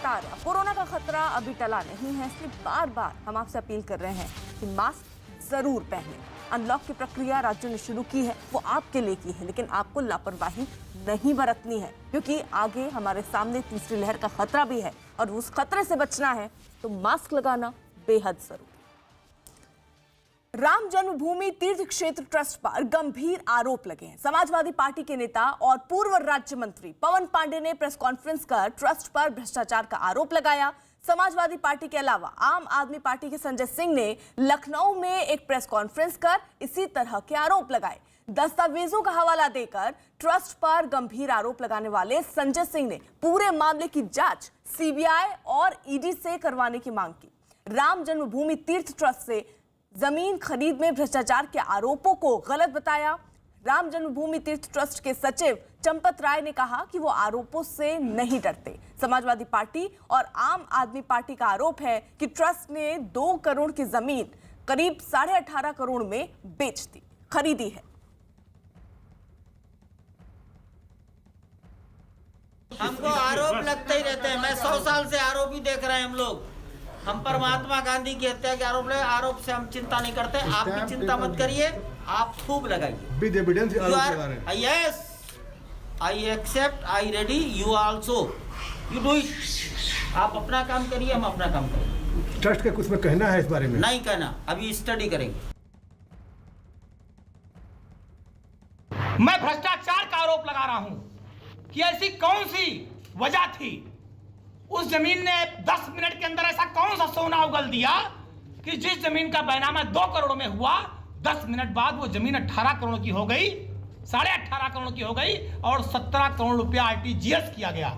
लगातार कोरोना का खतरा अभी टला नहीं है, इसलिए बार बार हम आपसे अपील कर रहे हैं कि मास्क जरूर पहनें। अनलॉक की प्रक्रिया राज्यों ने शुरू की है, वो आपके लिए की है, लेकिन आपको लापरवाही नहीं बरतनी है, क्योंकि आगे हमारे सामने तीसरी लहर का खतरा भी है और उस खतरे से बचना है तो मास्क लगाना बेहद जरूरी। राम जन्मभूमि तीर्थ क्षेत्र ट्रस्ट पर गंभीर आरोप लगे हैं। समाजवादी पार्टी के नेता और पूर्व राज्य मंत्री पवन पांडे ने प्रेस कॉन्फ्रेंस कर ट्रस्ट पर भ्रष्टाचार का आरोप लगाया। समाजवादी पार्टी के अलावा आम आदमी पार्टी के संजय सिंह ने लखनऊ में एक प्रेस कॉन्फ्रेंस कर इसी तरह के आरोप लगाए। दस्तावेजों का हवाला देकर ट्रस्ट पर गंभीर आरोप लगाने वाले संजय सिंह ने पूरे मामले की जांच सीबीआई और ईडी से करवाने की मांग की। राम जन्मभूमि तीर्थ ट्रस्ट से जमीन खरीद में भ्रष्टाचार के आरोपों को गलत बताया। राम जन्मभूमि तीर्थ ट्रस्ट के सचिव चंपत राय ने कहा कि वो आरोपों से नहीं डरते। समाजवादी पार्टी और आम आदमी पार्टी का आरोप है कि ट्रस्ट ने 2 करोड़ की जमीन करीब 18.5 करोड़ में खरीदी है। हमको आरोप लगते ही रहते हैं। मैं 100 साल से आरोप ही देख रहे हैं हम लोग। हम पर महात्मा गांधी की हत्या के आरोप लगे, आरोप से हम चिंता नहीं करते। आप भी चिंता मत करिए, आप खूब लगाइए। Yes, I accept, I ready, you also, you do it. आप अपना काम करिए, हम अपना काम करेंगे। ट्रस्ट का कुछ में कहना है इस बारे में? नहीं कहना, अभी स्टडी करेंगे। मैं भ्रष्टाचार का आरोप लगा रहा हूं कि ऐसी कौन सी वजह थी, उस जमीन ने 10 मिनट के अंदर ऐसा कौन सा सोना उगल दिया कि जिस जमीन का बैनामा 2 करोड़ में हुआ, 10 मिनट बाद वो जमीन 18 करोड़ की हो गई, 18.5 करोड़ की हो गई और 17 करोड़ रुपया आरटीजीएस किया गया।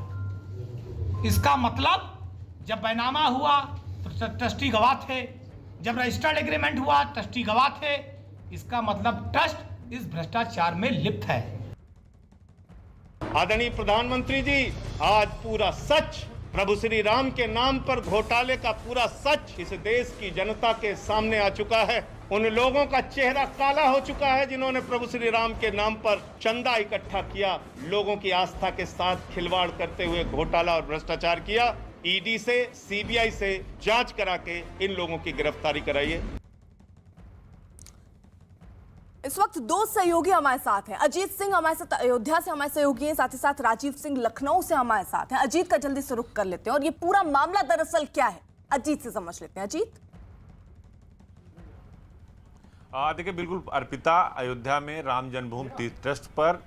इसका मतलब जब बैनामा हुआ तो ट्रस्टी गवाह थे, जब रजिस्टर्ड एग्रीमेंट हुआ ट्रस्टी गवाह थे। इसका मतलब ट्रस्ट इस भ्रष्टाचार में लिप्त है। आदरणीय प्रधानमंत्री जी, आज पूरा सच, प्रभु श्री राम के नाम पर घोटाले का पूरा सच इस देश की जनता के सामने आ चुका है। उन लोगों का चेहरा काला हो चुका है जिन्होंने प्रभु श्री राम के नाम पर चंदा इकट्ठा किया, लोगों की आस्था के साथ खिलवाड़ करते हुए घोटाला और भ्रष्टाचार किया। ईडी से, सीबीआई से जांच करा के इन लोगों की गिरफ्तारी कराइए। इस वक्त 2 सहयोगी हमारे साथ हैं। अजीत सिंह हमारे साथ अयोध्या से हमारे सहयोगी हैं, साथ ही साथ राजीव सिंह लखनऊ से हमारे साथ हैं। अजीत का जल्दी से रुख कर लेते हैं और ये पूरा मामला दरअसल क्या है, अजीत से समझ लेते हैं। अजीत, देखिए, बिल्कुल अर्पिता, अयोध्या में राम जन्मभूमि तीर्थ ट्रस्ट पर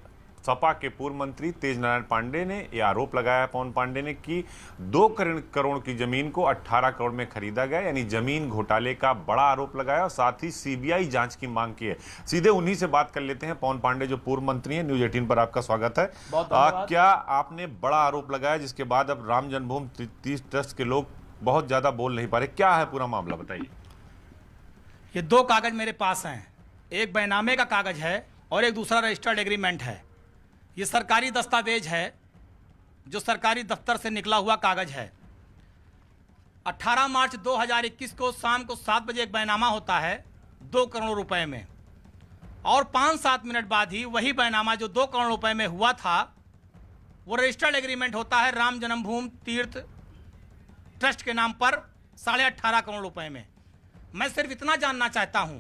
सपा के पूर्व मंत्री तेज नारायण पांडे ने यह आरोप लगाया, पवन पांडे ने, कि 2 करोड़ की जमीन को 18 करोड़ में खरीदा गया, यानी जमीन घोटाले का बड़ा आरोप लगाया और साथ ही सीबीआई जांच की मांग की है। सीधे उन्हीं से बात कर लेते हैं। पवन पांडे जो पूर्व मंत्री हैं, न्यूज 18 पर आपका स्वागत है। क्या आपने बड़ा आरोप लगाया जिसके बाद अब राम जन्मभूमि तीर्थ ट्रस्ट के लोग बहुत ज्यादा बोल नहीं पा रहे, क्या है पूरा मामला, बताइए। ये 2 कागज मेरे पास हैं, एक बैनामे का कागज है और एक दूसरा रजिस्टर्ड एग्रीमेंट है। ये सरकारी दस्तावेज है जो सरकारी दफ्तर से निकला हुआ कागज है। 18 मार्च 2021 को शाम को 7 बजे एक बैनामा होता है 2 करोड़ रुपए में, और 5-7 मिनट बाद ही वही बैनामा जो 2 करोड़ रुपए में हुआ था वो रजिस्टर्ड एग्रीमेंट होता है राम जन्मभूमि तीर्थ ट्रस्ट के नाम पर 18.5 करोड़ रुपए में। मैं सिर्फ इतना जानना चाहता हूं,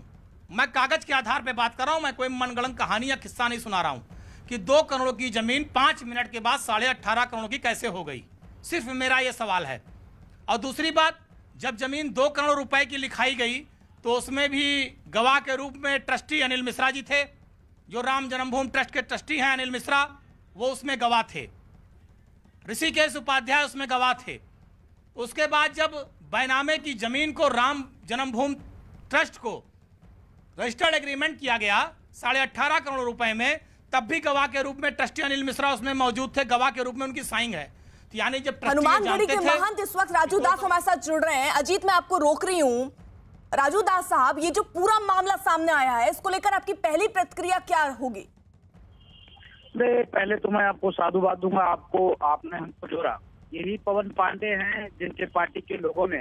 मैं कागज के आधार पर बात कर रहा हूं, मैं कोई मनगढ़ंत कहानी या किस्सा नहीं सुना रहा हूं कि 2 करोड़ की जमीन 5 मिनट के बाद 18.5 करोड़ की कैसे हो गई। सिर्फ मेरा यह सवाल है। और दूसरी बात, जब जमीन 2 करोड़ रुपए की लिखाई गई तो उसमें भी गवाह के रूप में ट्रस्टी अनिल मिश्रा जी थे, जो राम जन्मभूमि ट्रस्ट के ट्रस्टी हैं अनिल मिश्रा, वो उसमें गवाह थे। ऋषिकेश उपाध्याय उसमें गवाह थे। उसके बाद जब बैनामे की जमीन को राम जन्मभूमि ट्रस्ट को रजिस्टर्ड एग्रीमेंट किया गया 18.5 करोड़ रुपए में, तब भी गवाह के रूप में ट्रस्टी अनिल मिश्रा उसमें मौजूद थे, गवाह के रूप में उनकी साइन है। तो यानी जब हनुमानगढ़ी के महंत इस वक्त राजू दास हमारे साथ जुड़ रहे हैं। अजीत, मैं आपको रोक रही हूं। राजू दास साहब, ये जो पूरा मामला सामने आया है, इसको लेकर आपकी पहली प्रतिक्रिया क्या होगी? पहले तो मैं आपको साधुवाद दूंगा, आपने हमको जोड़ा। यही पवन पांडे हैं जिनके पार्टी के लोगों ने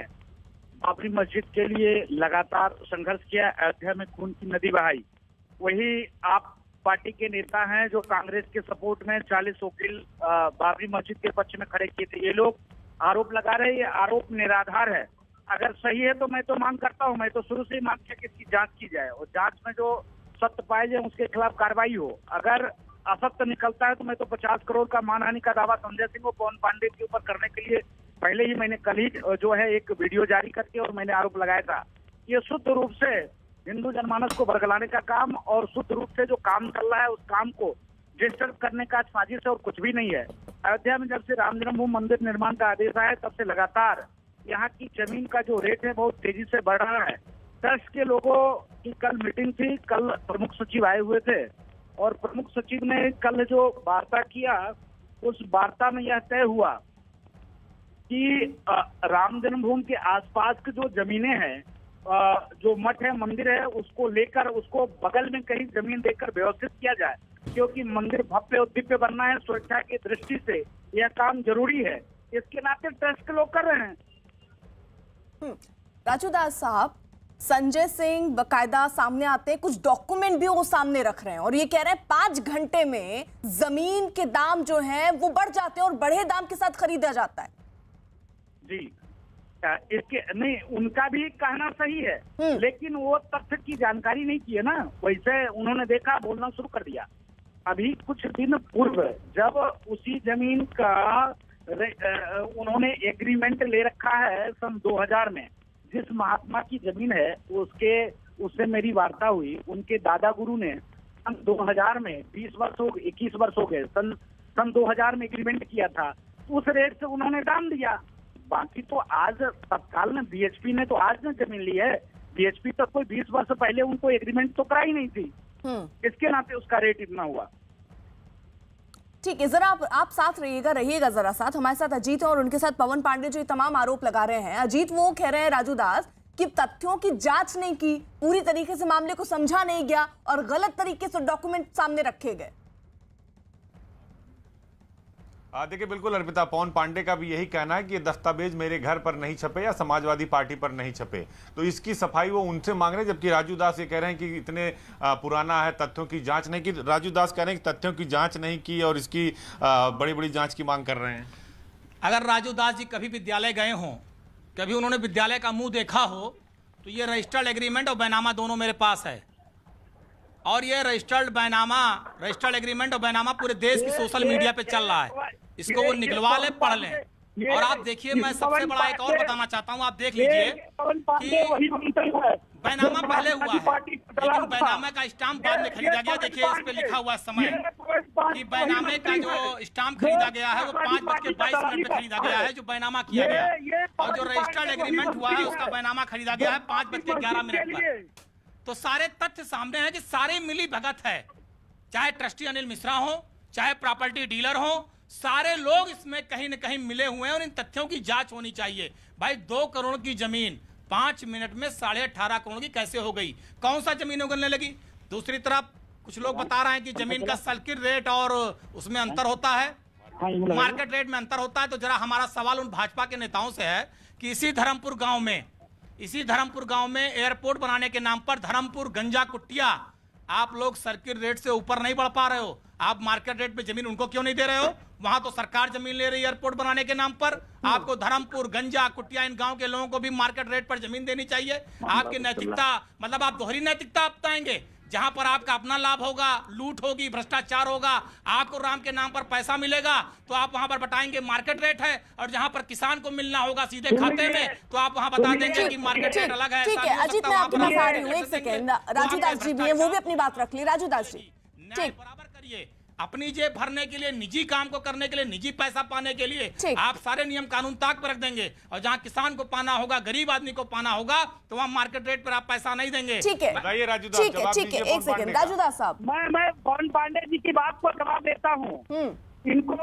बाबरी मस्जिद के लिए लगातार संघर्ष किया, अयोध्या में खून की नदी बहाई। वही आप पार्टी के नेता हैं जो कांग्रेस के सपोर्ट में 40 वकील बाबरी मस्जिद के पक्ष में खड़े किए थे। ये लोग आरोप लगा रहे हैं, ये आरोप निराधार है। अगर सही है तो मैं तो मांग करता हूं, मैं तो शुरू से ही मांग किया कि इसकी जांच की जाए और जांच में जो सत्य पाए जाए उसके खिलाफ कार्रवाई हो। अगर असत्य निकलता है तो मैं तो 50 करोड़ का मानहानि का दावा संजय सिंह और पवन पांडे के ऊपर करने के लिए पहले ही मैंने कल ही जो है एक वीडियो जारी करके और मैंने आरोप लगाया था। ये शुद्ध रूप से हिंदू जनमानस को बरगलाने का काम और शुद्ध रूप से जो काम चल रहा है उस काम को डिस्टर्ब करने का साजिश है और कुछ भी नहीं है। अयोध्या में जब से राम जन्मभूमि मंदिर निर्माण का आदेश आया तब से लगातार यहाँ की जमीन का जो रेट है बहुत तेजी से बढ़ रहा है। ट्रस्ट के लोगों की कल मीटिंग थी, कल प्रमुख सचिव आए हुए थे और प्रमुख सचिव ने कल जो वार्ता किया उस वार्ता में यह तय हुआ कि राम जन्मभूमि के आसपास की जो जमीनें हैं, जो मठ है, मंदिर है, उसको लेकर उसको बगल में कहीं जमीन देकर व्यवस्थित किया जाए, क्योंकि मंदिर भव्य और दिव्य बनना है। सुरक्षा की दृष्टि से यह काम जरूरी है, इसके नाते ट्रस्ट के लोग कर रहे हैं। राजू दास साहब, संजय सिंह बकायदा सामने आते हैं, कुछ डॉक्यूमेंट भी वो सामने रख रहे हैं और ये कह रहे हैं 5 घंटे में जमीन के दाम जो हैं वो बढ़ जाते हैं और बढ़े दाम के साथ खरीदा जाता है। जी, इसके नहीं, उनका भी कहना सही है, लेकिन वो तथ्य की जानकारी नहीं की है ना। वैसे उन्होंने देखा, बोलना शुरू कर दिया। अभी कुछ दिन पूर्व जब उसी जमीन का उन्होंने एग्रीमेंट ले रखा है सन 2000 में, जिस महात्मा की जमीन है उससे मेरी वार्ता हुई। उनके दादा गुरु ने सन 2000 में 21 वर्ष हो गए, सन 2000 में एग्रीमेंट किया था, उस रेट से उन्होंने दाम दिया। बाकी तो आज तत्काल में बीएचपी ने तो आज में जमीन ली है, बीएचपी तक कोई 20 वर्ष पहले उनको एग्रीमेंट तो कराई नहीं थी, इसके नाते उसका रेट इतना हुआ। ठीक है, जरा आप साथ रहिएगा जरा साथ। हमारे साथ अजीत और उनके साथ पवन पांडे जो ये तमाम आरोप लगा रहे हैं। अजीत वो कह रहे हैं राजू दास कि तथ्यों की जांच नहीं की, पूरी तरीके से मामले को समझा नहीं गया और गलत तरीके से डॉक्यूमेंट सामने रखे गए। देखिए, बिल्कुल अर्पिता, पवन पांडे का भी यही कहना है कि ये दस्तावेज मेरे घर पर नहीं छपे या समाजवादी पार्टी पर नहीं छपे, तो इसकी सफाई वो उनसे मांग रहे हैं। जबकि राजू दास ये कह रहे हैं कि इतने पुराना है, तथ्यों की जांच नहीं की। राजू दास कह रहे हैं कि तथ्यों की जांच नहीं की और इसकी बड़ी बड़ी जांच की मांग कर रहे हैं। अगर राजू दास जी कभी विद्यालय गए हों, कभी उन्होंने विद्यालय का मुंह देखा हो, तो ये रजिस्टर्ड एग्रीमेंट और बैनामा दोनों मेरे पास है और ये रजिस्टर्ड एग्रीमेंट और बैनामा पूरे देश की सोशल मीडिया पे चल रहा है। इसको वो निकलवा ले, पढ़ लें। और आप देखिए, मैं सबसे बड़ा एक और बताना चाहता हूँ, आप देख लीजिए कि बैनामा पहले हुआ है, लेकिन बैनामा का स्टाम्प बाद में खरीदा गया। देखिए, इस पे लिखा हुआ समय कि बैनामे का जो स्टाम्प खरीदा गया है वो 5:22 पे खरीदा गया है, जो बैनामा किया गया, और जो रजिस्टर्ड एग्रीमेंट हुआ है उसका बैनामा खरीदा गया है 5:11 पर। तो सारे तथ्य सामने हैं कि सारी मिली भगत है, चाहे ट्रस्टी अनिल मिश्रा हो, चाहे प्रॉपर्टी डीलर हो, सारे लोग इसमें कहीं न कहीं मिले हुए हैं और इन तथ्यों की जांच होनी चाहिए। भाई 2 करोड़ की जमीन 5 मिनट में 18.5 करोड़ की कैसे हो गई? कौन सा जमीन उगलने लगी? दूसरी तरफ कुछ लोग बता रहे हैं कि जमीन का सर्किट रेट और उसमें अंतर होता है, मार्केट रेट में अंतर होता है। तो जरा हमारा सवाल उन भाजपा के नेताओं से है कि इसी धर्मपुर गांव में एयरपोर्ट बनाने के नाम पर धर्मपुर गंजा कुटिया आप लोग सर्किट रेट से ऊपर नहीं बढ़ पा रहे हो, आप मार्केट रेट पे जमीन उनको क्यों नहीं दे रहे हो? वहां तो सरकार जमीन ले रही है एयरपोर्ट बनाने के नाम पर। आपको धर्मपुर, गंजा, कुटिया, इन गांव के लोगों को भी मार्केट रेट पर जमीन देनी चाहिए। आपकी नैतिकता, मतलब आप दोहरी नैतिकता अपनाएंगे, जहां पर आपका अपना लाभ होगा, लूट होगी, भ्रष्टाचार होगा, आपको राम के नाम पर पैसा मिलेगा तो आप वहां पर बताएंगे मार्केट रेट है, और जहां पर किसान को मिलना होगा सीधे खाते में तो आप वहां बता देंगे कि मार्केट रेट अलग है। ठीक है अजीत, मैं आपके पास आ रही हूँ, एक सेकेंड। राजू दास जी भी है, वो भी अपनी बात रख ली। राजू दास जी, ठीक, बराबर करिए। अपनी जेब भरने के लिए, निजी काम को करने के लिए, निजी पैसा पाने के लिए आप सारे नियम कानून ताक पर रख देंगे, और जहां किसान को पाना होगा, गरीब आदमी को पाना होगा, तो वहां मार्केट रेट पर आप पैसा नहीं देंगे। ठीक है, बताइए राजू दास, ठीक है, एक सेकंड राजू दास साहब। मैं पवन पांडे जी की बात को जवाब देता हूँ। इनको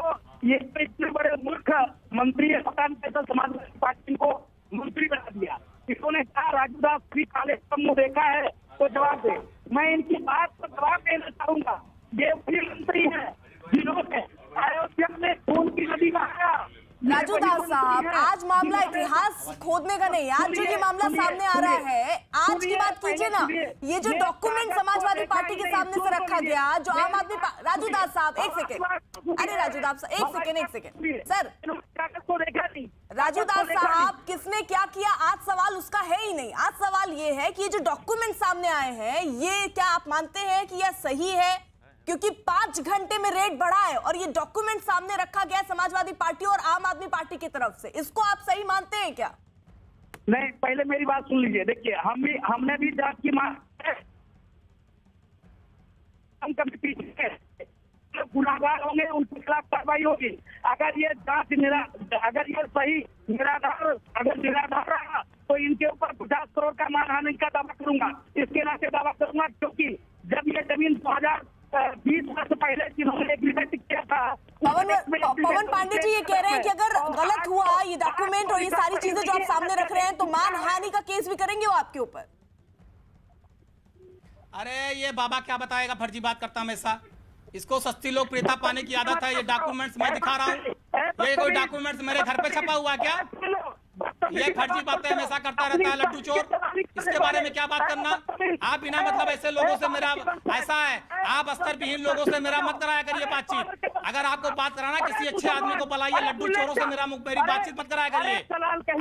ये इतने बड़े मूर्ख मंत्री है, समाजवादी पार्टी को मंत्री बना दिया। इन्होंने कहा राजू दास भी काले मुंह देखा है तो जवाब दे। मैं इनकी बात को जवाब देना चाहूंगा। ये वही मंत्री है जिन्होंने अयोध्या में खून की नदी बहाया। राजू दास साहब, आज मामला इतिहास खोदने का नहीं, आज जो ये मामला सामने आ रहा है, आज की बात कीजिए ना। ये जो डॉक्यूमेंट समाजवादी पार्टी के सामने से रखा गया, जो आम आदमी, राजू दास साहब एक सेकेंड, अरे राजू दास एक सेकेंड सर, कागज को देखा नहीं, राजू दास साहब, किसने क्या किया आज सवाल उसका है ही नहीं। आज सवाल ये है कि ये जो डॉक्यूमेंट सामने आए हैं, ये क्या आप मानते हैं कि यह सही है? क्योंकि 5 घंटे में रेट बढ़ा है और ये डॉक्यूमेंट सामने रखा गया समाजवादी पार्टी और आम आदमी पार्टी की तरफ से, इसको आप सही मानते हैं क्या? नहीं, पहले मेरी बात सुन लीजिए। देखिए, हमने भी जांच की मांग है। हम कभी पीछे जो गुनाहगार होंगे उनके खिलाफ कार्रवाई होगी। अगर ये अगर ये सही निराधार रहा तो इनके ऊपर 50 करोड़ का मानहानि का दावा करूंगा। इसके नाते दावा करूंगा क्योंकि जब ये जमीन 2020 वर्ष पहले जिन्होंने एग्रीमेंट किया था। पवन पांडे जी ये कह रहे हैं कि अगर गलत हुआ ये डॉक्यूमेंट और ये सारी चीजें जो आप सामने रख रहे हैं तो मानहानि का केस भी करेंगे वो आपके ऊपर। अरे ये बाबा क्या बताएगा, फर्जी बात करता हमेशा। इसको सस्ती लोकप्रियता पाने की आदत है। ये डॉक्यूमेंट्स मैं दिखा रहा हूँ, ये कोई डॉक्यूमेंट्स मेरे घर पे छपा हुआ क्या? ये फर्जी बातें हमेशा करता रहता है लड्डू चोर। इसके बारे में क्या बात करना? आप बिना मतलब ऐसे लोगों से मेरा ऐसा है, आप अस्तर विहीन लोगों से मेरा मत कराया करिए बातचीत। अगर आपको बात कराना किसी अच्छे आदमी को बुलाइए, लड्डू चोरों से मेरी बातचीत मत कराया करिए।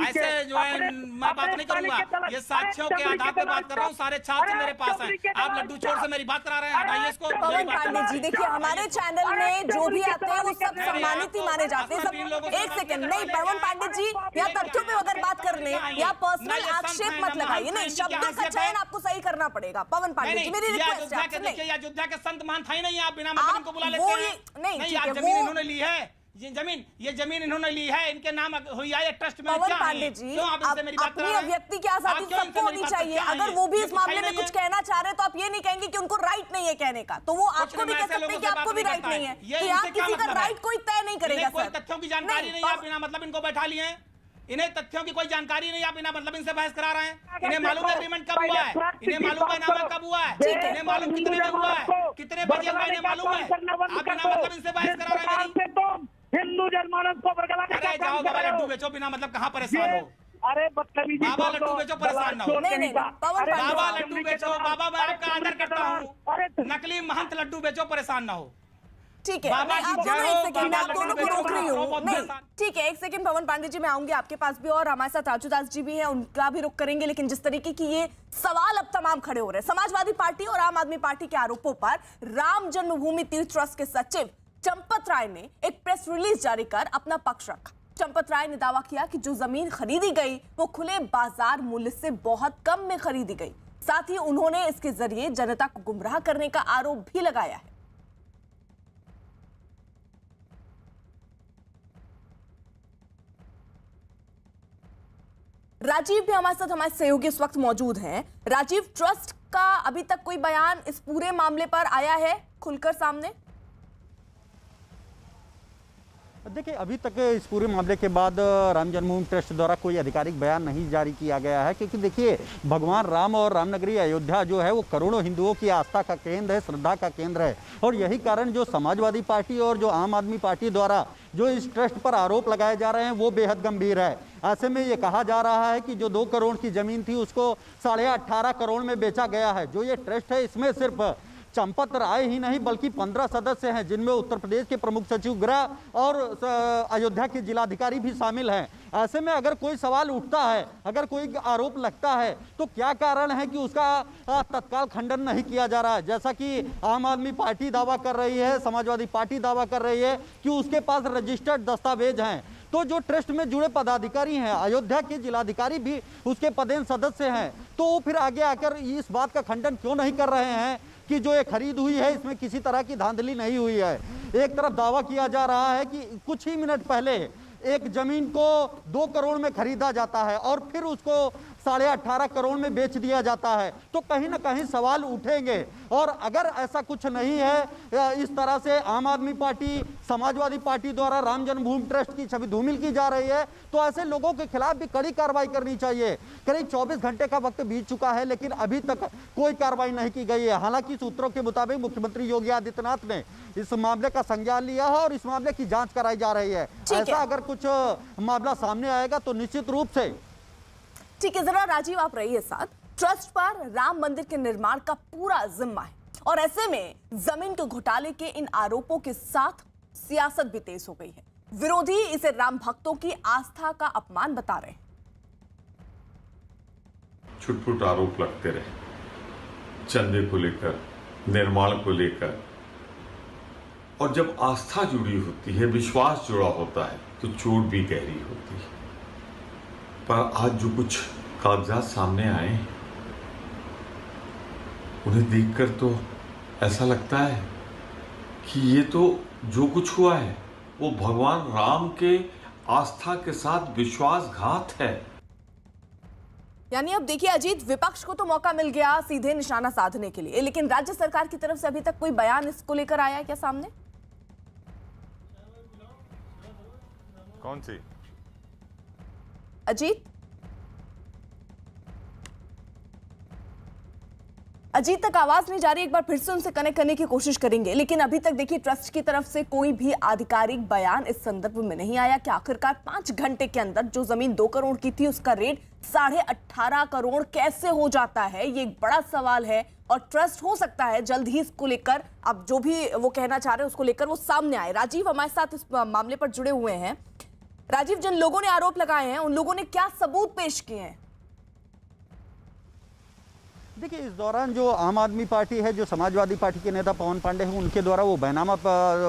ऐसे जो है मैं बात नहीं करूंगा। ये साक्ष्यों के आधार पे बात कर रहा हूँ, सारे छात्र मेरे पास हैं। आप लड्डू चोर से मेरी बात करा रहे हैं, हटाइए इसको। पवन पांडे जी देखिए, हमारे चैनल में जो भी आते हैं वो सब सम्मानित ही माने जाते हैं। सब एक सेकंड, नहीं पवन पांडे जी, यहाँ तथ्यों पे अगर बात कर ले या पर्सनल आक्षेप मत लगाइए। नहीं, शब्दों का चयन आपको सही करना पड़ेगा। पवन पांडे जी मेरी रिक्वेस्ट है। देखिए अयोध्या के संत मान था ही नहीं, आप बिना मतलब इनको बुला लेते हैं। नहीं, आप जमीन इन्होंने ली है, ये जमीन इन्होंने ली है, इनके नाम हुई है ट्रस्ट में। पवन पांडे जी, अपनी अभिव्यक्ति की आजादी सबको होनी चाहिए। अगर वो भी इस मामले में कुछ कहना चाह रहे हैं तो आप ये नहीं कहेंगे कि उनको राइट नहीं है कहने का, तो वो आपको भी कह सकते हैं कि आपको भी राइट नहीं है, कि आप किसी का राइट कोई तय नहीं करेगा। कोई तथ्यों की जानकारी नहीं, आप बिना मतलब इनको बैठा लिए हैं। इन्हें तथ्यों की कोई जानकारी नहीं, आप बिना मतलब इनसे बहस करा रहे हैं। इन्हें मालूम है एग्रीमेंट कब हुआ है, इन्हें मालूम है नामा कब हुआ है, इन्हें मालूम कितने में हुआ है, कितने बजे हुआ, इन्हें मालूम है। आप बिना मतलब इनसे बहस करा रहे हैं। हिंदू जनमानस को बरकरार। अरे जाओ बाबा लड्डू बेचो, बिना मतलब कहाँ परेशान हो। अरे बदतमीजी, बाबा लड्डू बेचो, परेशान ना हो। नहीं, बाबा लड्डू बेचो, बाबा मैं आपका आदर करता हूँ। नकली महंत लड्डू बेचो, परेशान ना हो। ठीक है, आप दोनों एक सेकंड, मैं आप दोनों को रोक रही हूँ। नहीं ठीक है, एक सेकंड पवन पांडे जी, मैं आऊंगी आपके पास भी, और हमारे साथ राजू दास जी भी हैं, उनका भी रुख करेंगे। लेकिन जिस तरीके की ये सवाल अब तमाम खड़े हो रहे हैं समाजवादी पार्टी और आम आदमी पार्टी के आरोपों पर, राम जन्मभूमि तीर्थ ट्रस्ट के सचिव चंपत राय ने एक प्रेस रिलीज जारी कर अपना पक्ष रखा। चंपत राय ने दावा किया कि जो जमीन खरीदी गई वो खुले बाजार मूल्य से बहुत कम में खरीदी गई। साथ ही उन्होंने इसके जरिए जनता को गुमराह करने का आरोप भी लगाया है। राजीव भी हमारे साथ, हमारे सहयोगी इस वक्त मौजूद हैं। राजीव, ट्रस्ट का अभी तक कोई बयान इस पूरे मामले पर आया है खुलकर सामने? देखिए, अभी तक इस पूरे मामले के बाद राम जन्मभूमि ट्रस्ट द्वारा कोई आधिकारिक बयान नहीं जारी किया गया है, क्योंकि देखिए भगवान राम और रामनगरी अयोध्या जो है वो करोड़ों हिंदुओं की आस्था का केंद्र है, श्रद्धा का केंद्र है। और यही कारण जो समाजवादी पार्टी और जो आम आदमी पार्टी द्वारा जो इस ट्रस्ट पर आरोप लगाए जा रहे हैं वो बेहद गंभीर है। ऐसे में ये कहा जा रहा है कि जो 2 करोड़ की जमीन थी उसको 18.5 करोड़ में बेचा गया है। जो ये ट्रस्ट है इसमें सिर्फ चंपत राय ही नहीं बल्कि 15 सदस्य हैं, जिनमें उत्तर प्रदेश के प्रमुख सचिव गृह और अयोध्या के जिलाधिकारी भी शामिल हैं। ऐसे में अगर कोई सवाल उठता है, अगर कोई आरोप लगता है, तो क्या कारण है कि उसका तत्काल खंडन नहीं किया जा रहा है? जैसा कि आम आदमी पार्टी दावा कर रही है, समाजवादी पार्टी दावा कर रही है कि उसके पास रजिस्टर्ड दस्तावेज हैं। तो जो ट्रस्ट में जुड़े पदाधिकारी हैं, अयोध्या के जिलाधिकारी भी उसके पदेन सदस्य हैं, तो वो फिर आगे आकर इस बात का खंडन क्यों नहीं कर रहे हैं कि जो ये खरीद हुई है इसमें किसी तरह की धांधली नहीं हुई है? एक तरफ दावा किया जा रहा है कि कुछ ही मिनट पहले एक जमीन को 2 करोड़ में खरीदा जाता है और फिर उसको 18.5 करोड़ में बेच दिया जाता है, तो कहीं ना कहीं सवाल उठेंगे। और अगर ऐसा कुछ नहीं है, इस तरह से आम आदमी पार्टी, समाजवादी पार्टी द्वारा राम जन्मभूमि ट्रस्ट की छवि धूमिल की जा रही है, तो ऐसे लोगों के खिलाफ भी कड़ी कार्रवाई करनी चाहिए। करीब 24 घंटे का वक्त बीत चुका है, लेकिन अभी तक कोई कार्रवाई नहीं की गई है। हालांकि सूत्रों के मुताबिक मुख्यमंत्री योगी आदित्यनाथ ने इस मामले का संज्ञान लिया है और इस मामले की जांच कराई जा रही है। ऐसा अगर कुछ मामला सामने आएगा तो निश्चित रूप से। ठीक है, जरा राजीव आप रहिए साथ। ट्रस्ट पर राम मंदिर के निर्माण का पूरा जिम्मा है और ऐसे में जमीन के घोटाले के इन आरोपों के साथ सियासत भी तेज हो गई है। विरोधी इसे राम भक्तों की आस्था का अपमान बता रहे हैं। छुटपुट आरोप लगते रहे, चंदे को लेकर, निर्माण को लेकर, और जब आस्था जुड़ी होती है, विश्वास जुड़ा होता है, तो चोट भी गहरी होती है। पर आज जो कुछ कागजात सामने आए, उन्हें देखकर तो ऐसा लगता है कि ये तो जो कुछ हुआ है वो भगवान राम के आस्था के साथ विश्वासघात है। यानी अब देखिए अजीत, विपक्ष को तो मौका मिल गया सीधे निशाना साधने के लिए, लेकिन राज्य सरकार की तरफ से अभी तक कोई बयान इसको लेकर आया है क्या सामने? कौन सी? अजीत तक आवाज नहीं जा रही, एक बार फिर से उनसे कनेक्ट करने की कोशिश करेंगे, लेकिन अभी तक देखिए ट्रस्ट की तरफ से कोई भी आधिकारिक बयान इस संदर्भ में नहीं आया कि आखिरकार 5 घंटे के अंदर जो जमीन 2 करोड़ की थी उसका रेट 18.5 करोड़ कैसे हो जाता है, ये एक बड़ा सवाल है। और ट्रस्ट हो सकता है जल्द ही इसको लेकर, अब जो भी वो कहना चाह रहे हैं उसको लेकर वो सामने आए। राजीव हमारे साथ इस मामले पर जुड़े हुए हैं। राजीव, जिन लोगों ने आरोप लगाए हैं उन लोगों ने क्या सबूत पेश किए हैं? देखिए, इस दौरान जो आम आदमी पार्टी है, जो समाजवादी पार्टी के नेता पवन पांडे हैं, उनके द्वारा वो बैनामा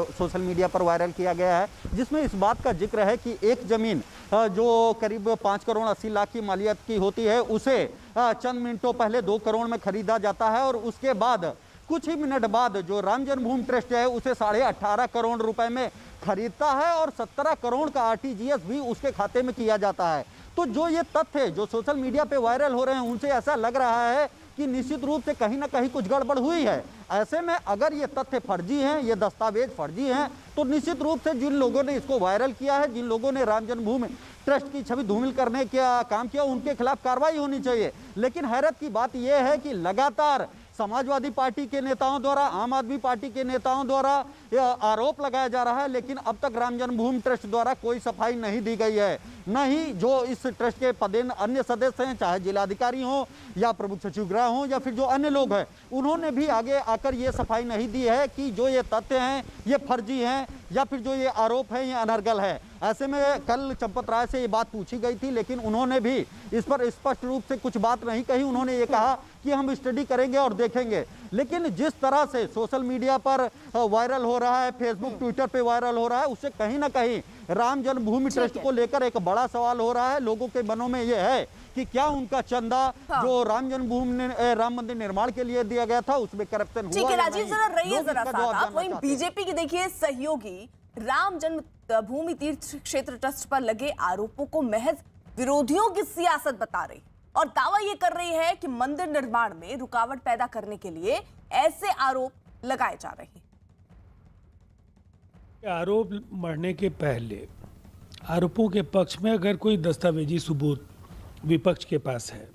सोशल मीडिया पर वायरल किया गया है, जिसमें इस बात का जिक्र है कि एक ज़मीन जो करीब 5 करोड़ 80 लाख की मालियत की होती है, उसे चंद मिनटों पहले 2 करोड़ में खरीदा जाता है और उसके बाद कुछ ही मिनट बाद जो राम जन्मभूमि ट्रस्ट है उसे 18.5 करोड़ रुपए में खरीदता है और 17 करोड़ का आरटीजीएस भी उसके खाते में किया जाता है। तो जो ये तथ्य जो सोशल मीडिया पे वायरल हो रहे हैं, उनसे ऐसा लग रहा है कि निश्चित रूप से कहीं ना कहीं कुछ गड़बड़ हुई है। ऐसे में अगर ये तथ्य फर्जी हैं, ये दस्तावेज फर्जी हैं, तो निश्चित रूप से जिन लोगों ने इसको वायरल किया है, जिन लोगों ने राम जन्मभूमि ट्रस्ट की छवि धूमिल करने का काम किया, उनके खिलाफ कार्रवाई होनी चाहिए। लेकिन हैरत की बात यह है कि लगातार समाजवादी पार्टी के नेताओं द्वारा, आम आदमी पार्टी के नेताओं द्वारा आरोप लगाया जा रहा है, लेकिन अब तक राम जन्मभूमि ट्रस्ट द्वारा कोई सफाई नहीं दी गई है। न ही जो इस ट्रस्ट के पदेन अन्य सदस्य हैं, चाहे जिलाधिकारी हों या प्रमुख सचिव गृह हों या फिर जो अन्य लोग हैं, उन्होंने भी आगे आकर ये सफाई नहीं दी है कि जो ये तथ्य हैं ये फर्जी हैं या फिर जो ये आरोप है ये अनर्गल है। ऐसे में कल चंपत राय से ये बात पूछी गई थी, लेकिन उन्होंने भी इस पर स्पष्ट रूप से कुछ बात नहीं कही। उन्होंने ये कहा कि हम स्टडी करेंगे और देखेंगे। लेकिन जिस तरह से सोशल मीडिया पर वायरल हो रहा है, फेसबुक ट्विटर पे वायरल हो रहा है, उससे कहीं ना कहीं राम जन्मभूमि ट्रस्ट को लेकर एक बड़ा सवाल हो रहा है। लोगों के मनों में ये है कि क्या उनका चंदा जो राम जन्मभूमि राम मंदिर निर्माण के लिए दिया गया था उसमें करप्शन हुआ? ठीक है राजीव, जरा रहिए जरा साथ। वहीं बीजेपी की देखिए सहयोगी राम जन्मभूमि तीर्थ क्षेत्र ट्रस्ट पर लगे आरोपों को महज विरोधियों की सियासत बता रही और दावा यह कर रही है कि मंदिर निर्माण में रुकावट पैदा करने के लिए ऐसे आरोप लगाए जा रहे हैं। आरोप मढ़ने के पहले आरोपों के पक्ष में अगर कोई दस्तावेजी सबूत विपक्ष के पास है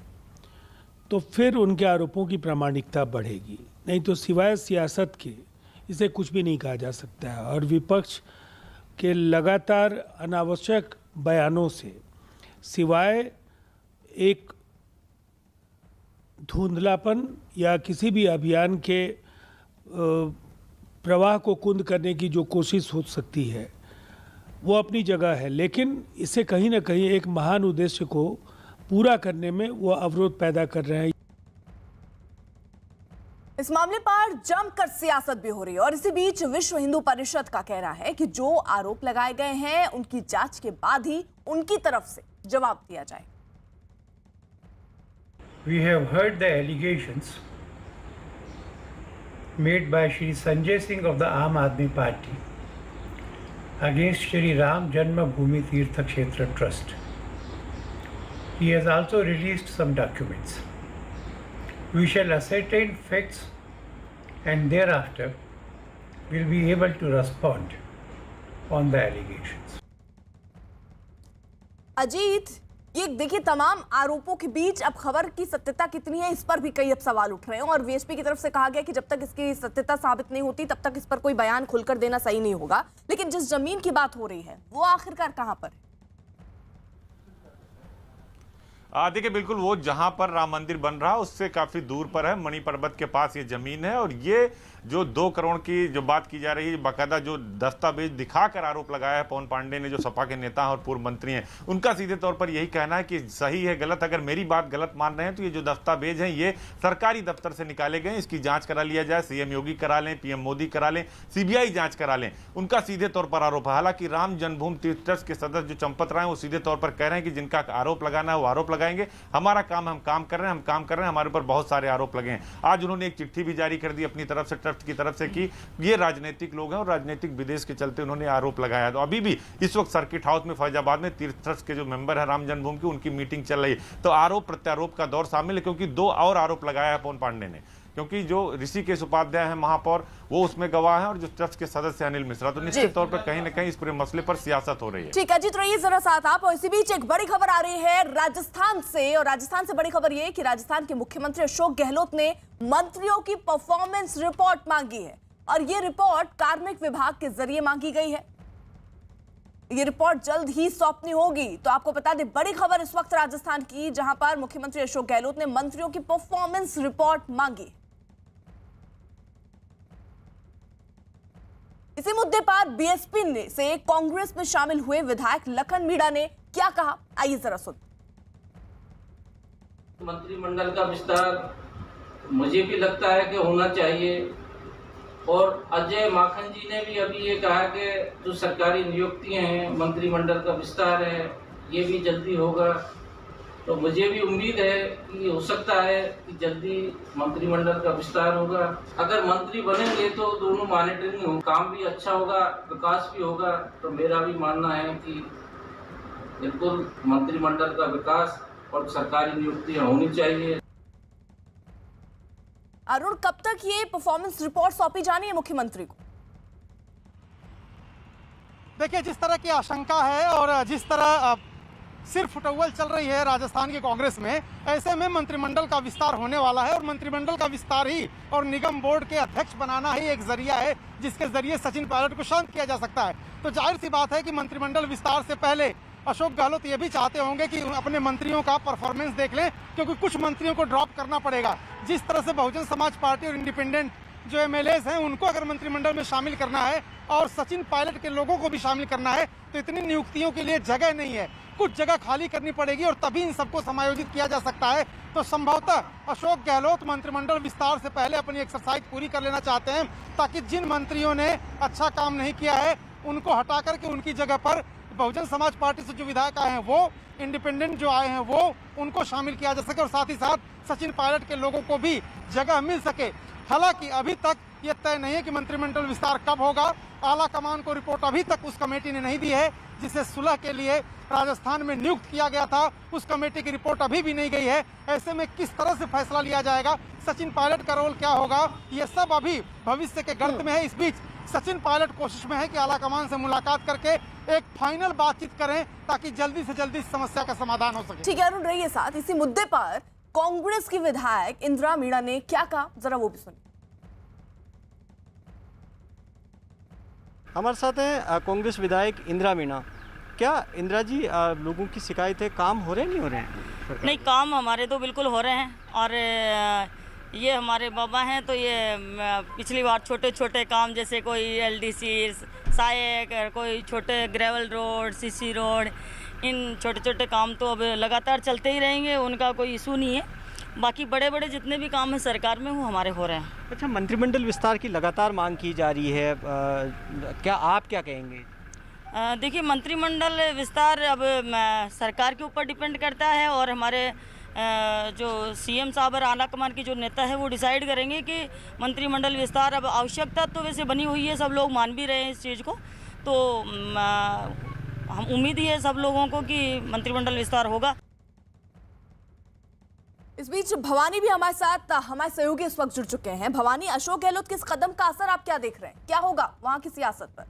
तो फिर उनके आरोपों की प्रामाणिकता बढ़ेगी, नहीं तो सिवाय सियासत के इसे कुछ भी नहीं कहा जा सकता है। और विपक्ष के लगातार अनावश्यक बयानों से सिवाय एक धुंधलापन या किसी भी अभियान के प्रवाह को कुंद करने की जो कोशिश हो सकती है वो अपनी जगह है, लेकिन इससे कहीं ना कहीं एक महान उद्देश्य को पूरा करने में वो अवरोध पैदा कर रहे हैं। इस मामले पर जमकर सियासत भी हो रही है और इसी बीच विश्व हिंदू परिषद का कहना है कि जो आरोप लगाए गए हैं उनकी जांच के बाद ही उनकी तरफ से जवाब दिया जाए। We have heard the allegations made by Shri Sanjay Singh of the Aam Aadmi Party against Shri Ram Janmabhoomi Tirtha Kshetra Trust. He has also released some documents. We shall ascertain facts and thereafter will be able to respond on the allegations. Ajit, ये देखिए तमाम आरोपों के बीच अब खबर की सत्यता कितनी है इस पर भी कई अब सवाल उठ रहे हैं और वीएसपी की तरफ से कहा गया कि जब तक इसकी सत्यता साबित नहीं होती तब तक इस पर कोई बयान खुलकर देना सही नहीं होगा। लेकिन जिस जमीन की बात हो रही है वो आखिरकार कहां पर है? देखिए बिल्कुल वो जहां पर राम मंदिर बन रहा है उससे काफी दूर पर है, मणि पर्वत के पास ये जमीन है। और ये जो 2 करोड़ की जो बात की जा रही है, बाकायदा जो दस्तावेज दिखाकर आरोप लगाया है पवन पांडे ने, जो सपा के नेता हैं और पूर्व मंत्री हैं, उनका सीधे तौर पर यही कहना है कि सही है गलत, अगर मेरी बात गलत मान रहे हैं तो ये जो दस्तावेज हैं ये सरकारी दफ्तर से निकाले गए, इसकी जांच करा लिया जाए, सीएम योगी करा लें, पीएम मोदी करा लें, सीबीआई जांच करा लें, उनका सीधे तौर पर आरोप है। हालांकि राम जन्मभूमि तीर्थ ट्रस्ट के सदस्य जो चंपत राय हैं वो सीधे तौर पर कह रहे हैं कि जिनका आरोप लगाना है वो आरोप लगाएंगे, हमारा काम हम काम कर रहे हैं, हम काम कर रहे हैं, हमारे ऊपर बहुत सारे आरोप लगे हैं। आज उन्होंने एक चिट्ठी भी जारी कर दी अपनी तरफ से, ट्रस्ट की तरफ से, कि ये राजनीतिक लोग हैं और राजनीतिक विदेश के चलते उन्होंने आरोप लगाया। तो अभी भी इस वक्त सर्किट हाउस में फैजाबाद में तीर्थ ट्रस्ट के जो मेंबर है राम जन्मभूमि की, उनकी मीटिंग चल रही है। तो आरोप प्रत्यारोप का दौर शामिल है, क्योंकि 2 और आरोप लगाया है पवन पांडे ने, क्योंकि जो ऋषिकेश उपाध्याय हैं महापौर वो उसमें गवाह हैं और जो ट्रस्ट के सदस्य अनिल मिश्रा। तो निश्चित तौर पर कहीं न कहीं इस पूरे मसले पर सियासत हो रही है। ठीक है, अजीत रहिए जरा साथ आप। और इसी बीच एक बड़ी खबर आ रही है राजस्थान से, और राजस्थान से बड़ी खबर ये कि राजस्थान के मुख्यमंत्री अशोक गहलोत ने मंत्रियों की परफॉर्मेंस रिपोर्ट मांगी है, और ये रिपोर्ट कार्मिक विभाग के जरिए मांगी गई है। ये रिपोर्ट जल्द ही सौंपनी होगी। तो आपको बता दें, बड़ी खबर इस वक्त राजस्थान की, जहां पर मुख्यमंत्री अशोक गहलोत ने मंत्रियों की परफॉर्मेंस रिपोर्ट मांगी। इसी मुद्दे पर बीएसपी ने से कांग्रेस में शामिल हुए विधायक लखन मीणा ने क्या कहा, आइए जरा सुन। मंत्रिमंडल का विस्तार मुझे भी लगता है कि होना चाहिए, और अजय माखन जी ने भी अभी ये कहा कि जो सरकारी नियुक्तियां हैं, मंत्रिमंडल का विस्तार है, ये भी जल्दी होगा। तो मुझे भी उम्मीद है कि हो सकता है कि जल्दी मंत्रिमंडल का विस्तार होगा। अगर मंत्री बनेंगे तो दोनों मॉनिटरिंग हो, काम भी अच्छा होगा, विकास भी होगा। तो मेरा भी मानना है कि बिल्कुल मंत्रिमंडल का विकास और सरकारी नियुक्तियां होनी चाहिए। अरुण, कब तक ये परफॉर्मेंस रिपोर्ट सौंपी जानी है मुख्यमंत्री को? देखिए, जिस तरह की आशंका है और जिस तरह सिर फुटौल चल रही है राजस्थान की कांग्रेस में, ऐसे में मंत्रिमंडल का विस्तार होने वाला है, और मंत्रिमंडल का विस्तार ही और निगम बोर्ड के अध्यक्ष बनाना ही एक जरिया है जिसके जरिए सचिन पायलट को शांत किया जा सकता है। तो जाहिर सी बात है कि मंत्रिमंडल विस्तार से पहले अशोक गहलोत ये भी चाहते होंगे कि अपने मंत्रियों का परफॉर्मेंस देख लें, क्योंकि कुछ मंत्रियों को ड्रॉप करना पड़ेगा। जिस तरह से बहुजन समाज पार्टी और इंडिपेंडेंट जो एमएलएस हैं उनको अगर मंत्रिमंडल में शामिल करना है और सचिन पायलट के लोगों को भी शामिल करना है, तो इतनी नियुक्तियों के लिए जगह नहीं है, कुछ जगह खाली करनी पड़ेगी और तभी इन सबको समायोजित किया जा सकता है। तो संभवतः अशोक गहलोत मंत्रिमंडल विस्तार से पहले अपनी एक्सरसाइज पूरी कर लेना चाहते हैं, ताकि जिन मंत्रियों ने अच्छा काम नहीं किया है उनको हटा करके उनकी जगह पर बहुजन समाज पार्टी से जो विधायक आए हैं वो, इंडिपेंडेंट जो आए हैं वो, उनको शामिल किया जा सके और साथ ही साथ सचिन पायलट के लोगों को भी जगह मिल सके। हालांकि अभी तक ये तय नहीं है कि मंत्रिमंडल विस्तार कब होगा। आला कमान को रिपोर्ट अभी तक उस कमेटी ने नहीं दी है जिसे सुलह के लिए राजस्थान में नियुक्त किया गया था, उस कमेटी की रिपोर्ट अभी भी नहीं गई है। ऐसे में किस तरह से फैसला लिया जाएगा, सचिन पायलट का रोल क्या होगा, ये सब अभी भविष्य के गर्त में है। इस बीच सचिन पायलट कोशिश में है कि आला कमान से मुलाकात करके एक फाइनल बातचीत करें, ताकि जल्दी से जल्दी इस समस्या का समाधान हो सके। ठीक है अरुण, रहिए साथ। इसी मुद्दे पर कांग्रेस की विधायक इंदिरा मीणा ने क्या कहा, जरा वो भी सुनिए। हमारे साथ हैं कांग्रेस विधायक इंदिरा मीणा। क्या इंदिरा जी, लोगों की शिकायतें काम हो रहे हैं, नहीं हो रहे हैं? नहीं, काम हमारे तो बिल्कुल हो रहे हैं, और ये हमारे बाबा हैं तो ये पिछली बार छोटे छोटे काम जैसे कोई एलडीसी सहायक, कोई छोटे ग्रेवल रोड, सीसी रोड, इन छोटे छोटे काम तो अब लगातार चलते ही रहेंगे, उनका कोई इशू नहीं है। बाकी बड़े बड़े जितने भी काम हैं सरकार में वो हमारे हो रहे हैं। अच्छा, मंत्रिमंडल विस्तार की लगातार मांग की जा रही है, क्या आप क्या कहेंगे? देखिए, मंत्रिमंडल विस्तार अब सरकार के ऊपर डिपेंड करता है, और हमारे जो सीएम साहब और आला कमान की जो नेता है वो डिसाइड करेंगे कि मंत्रिमंडल विस्तार अब आवश्यकता तो वैसे बनी हुई है, सब लोग मान भी रहे हैं इस चीज़ को। तो हम उम्मीद ही है सब लोगों को कि मंत्रिमंडल विस्तार होगा। इस बीच भवानी भी हमारे साथ, हमारे सहयोगी इस वक्त जुड़ चुके हैं। भवानी, अशोक गहलोत के इस कदम का असर आप क्या देख रहे हैं, क्या होगा वहां की सियासत पर?